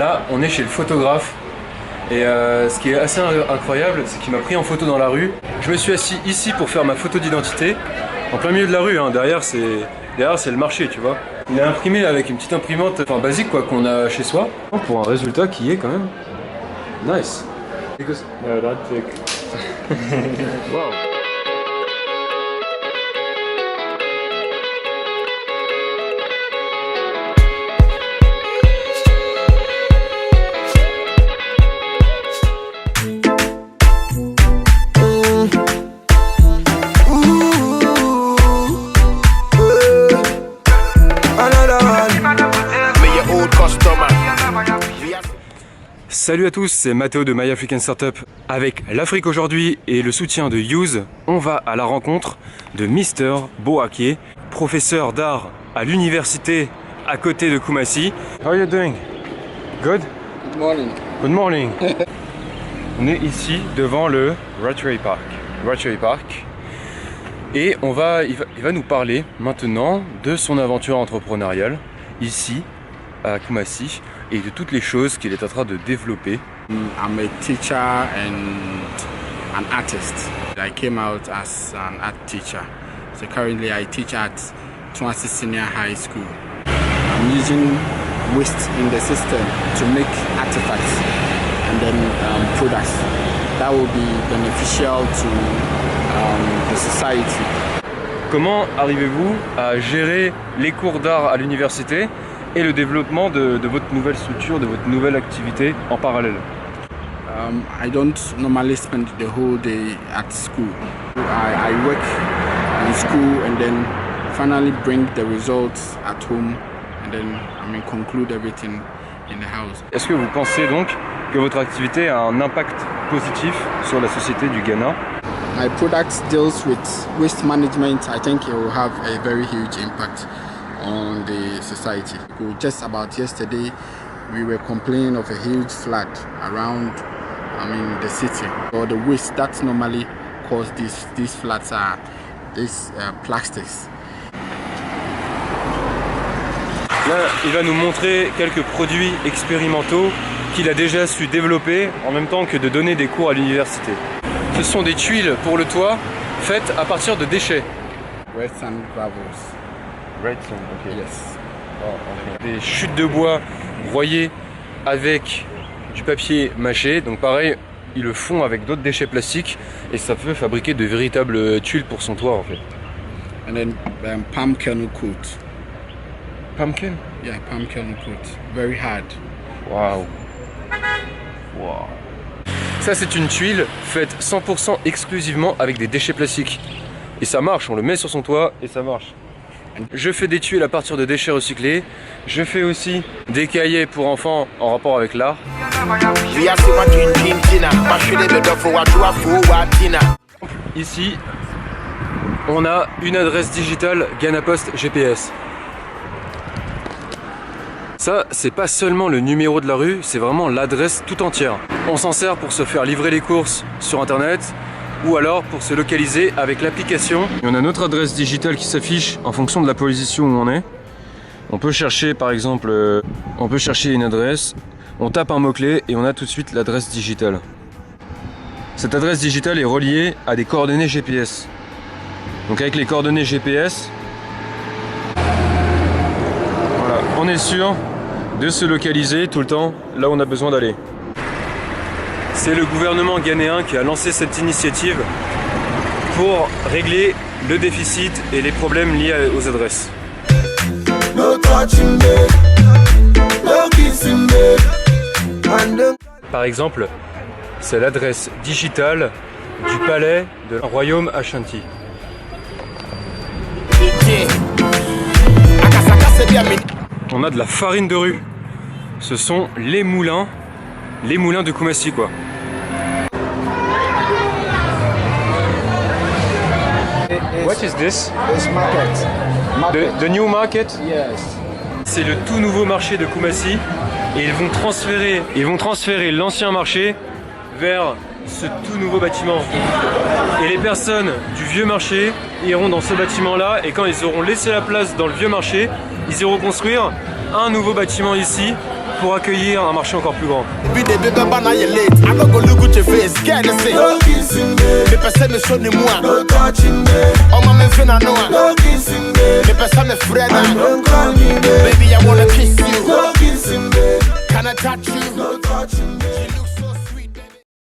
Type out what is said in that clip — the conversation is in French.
Là, on est chez le photographe. Et ce qui est assez incroyable, c'est qu'il m'a pris en photo dans la rue. Je me suis assis ici pour faire ma photo d'identité, en plein milieu de la rue, hein. Derrière c'est le marché, tu vois. Il est imprimé avec une petite imprimante, enfin basique quoi, qu'on a chez soi, pour un résultat qui est quand même nice. No, that's it. Wow. Salut à tous, c'est Mathéo de My African Startup. Avec l'Afrique aujourd'hui et le soutien de Use, on va à la rencontre de Mister Boaké, professeur d'art à l'université à côté de Koumassi. How are you doing? Good? Good morning. Good morning. On est ici devant le Rattray Park. Et il va nous parler maintenant de son aventure entrepreneuriale ici à Koumassi et de toutes les choses qu'il est en train de développer. I'm a teacher and an artist. I came out as an art teacher. So currently I teach at Swansea Senior High School. I'm using waste in the system to make artifacts and then products that will be beneficial to the society. Comment arrivez-vous à gérer les cours d'art à l'université et le développement de votre nouvelle structure, de votre nouvelle activité en parallèle? I don't normally spend the whole day at school. I work in school and then finally bring the results at home and then conclude everything in the house. Est-ce que vous pensez donc que votre activité a un impact positif sur la société du Ghana? My product deals with waste management. I think it will have a very huge impact on the society. Just about yesterday, we were complaining of a huge flood around the city. Or the waste that normally cause these floods are these plastics. Là, il va nous montrer quelques produits expérimentaux qu'il a déjà su développer en même temps que de donner des cours à l'université. Ce sont des tuiles pour le toit faites à partir de déchets. Red sand gravels. Red sand, ok. Yes. Oh, okay. Des chutes de bois broyées avec du papier mâché. Donc pareil, ils le font avec d'autres déchets plastiques et ça peut fabriquer de véritables tuiles pour son toit en fait. And then palm kernel coat. Pumpkin? Yeah, palm kernel coat. Very hard. Wow. Wow. Ça c'est une tuile faite 100% exclusivement avec des déchets plastiques. Et ça marche, on le met sur son toit et ça marche. Je fais des tuiles à partir de déchets recyclés. Je fais aussi des cahiers pour enfants en rapport avec l'art. Ici, on a une adresse digitale Ghana Post GPS. Ça, c'est pas seulement le numéro de la rue, c'est vraiment l'adresse tout entière. On s'en sert pour se faire livrer les courses sur internet ou alors pour se localiser avec l'application. On a notre adresse digitale qui s'affiche en fonction de la position où on est. On peut chercher par exemple, on peut chercher une adresse, on tape un mot-clé et on a tout de suite l'adresse digitale. Cette adresse digitale est reliée à des coordonnées GPS. Donc avec les coordonnées GPS, voilà, on est sûr de se localiser tout le temps là où on a besoin d'aller. C'est le gouvernement ghanéen qui a lancé cette initiative pour régler le déficit et les problèmes liés aux adresses. Par exemple, c'est l'adresse digitale du palais de Royaume Ashanti. On a de la farine de rue. Ce sont les moulins de Koumassi quoi. What is this? This market. The new market? Yes. C'est le tout nouveau marché de Koumassi et ils vont transférer l'ancien marché vers ce tout nouveau bâtiment. Et les personnes du vieux marché iront dans ce bâtiment là et quand ils auront laissé la place dans le vieux marché, ils iront construire un nouveau bâtiment ici pour accueillir un marché encore plus grand. Baby, I wanna kiss you. Can I touch you?